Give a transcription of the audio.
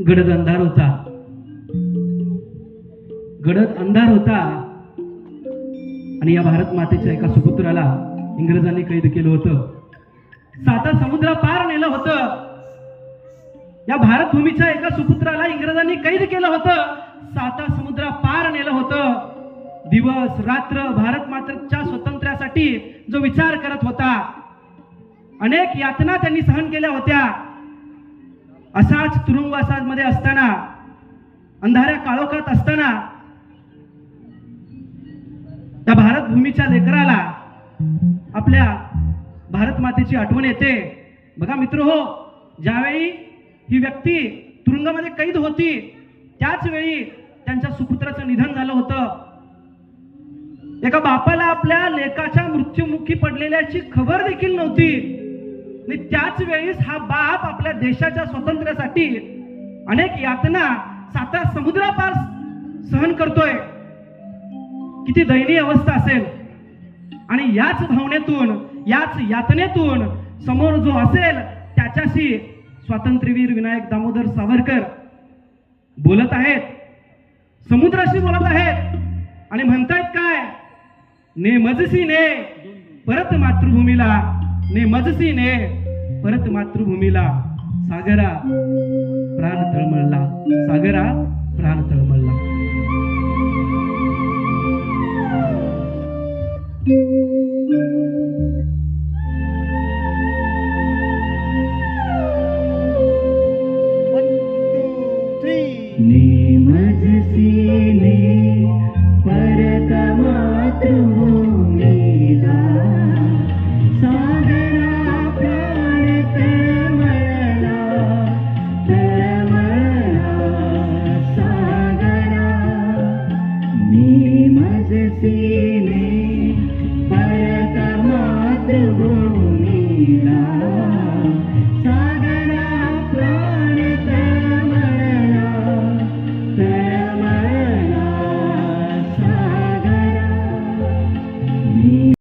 गडद अंधार होता, गडद अंधार होता आणि या भारत मातेच्या एका सुपुत्राला इंग्रजांनी कैद केलं होतं. 7 समुद्र पार नेलं होतं. या भारत भूमीच्या एका सुपुत्राला इंग्रजांनी कैद केलं होतं. 7 समुद्र पार नेलं होतं. दिवस रात्र भारत मातेच्या स्वातंत्र्यासाठी जो विचार करत होता, अनेक यातना त्यांनी सहन केल्या होत्या. असाच तुरुंगवासामध्ये असताना, अंधाऱ्या काळोखात असताना त्या भारत भूमीच्या लेकराला आपल्या भारत मातेची आठवण येते. बघा मित्र हो, ज्यावेळी ही व्यक्ती तुरुंगामध्ये कैद होती त्याच वेळी त्यांच्या सुपुत्राचं निधन झालं होतं. एका बापाला आपल्या लेकाच्या मृत्युमुखी पडलेल्याची खबर देखील नव्हती आणि त्याच वेळेस हा बाप आपल्या देशाच्या स्वातंत्र्यासाठी अनेक यातना 7 समुद्रापार सहन करतोय. किती दयनीय अवस्था असेल. आणि याच भावनेतून, याच यातनेतून समोर जो असेल त्याच्याशी स्वातंत्र्यवीर विनायक दामोदर सावरकर बोलत आहेत, समुद्राशी बोलत आहेत आणि म्हणतायत काय, ने मजसी ने परत मातृभूमीला, ने मजसी ने परत मातृभूमीला. सागरा प्राण तळमळला, सागरा प्राण तळमळला. ने मजसी ने परत मातृभूमीला, सागरा प्राण तळमळला, तळमळला सागरा. ने मजसी ने परत मातृभूमीला.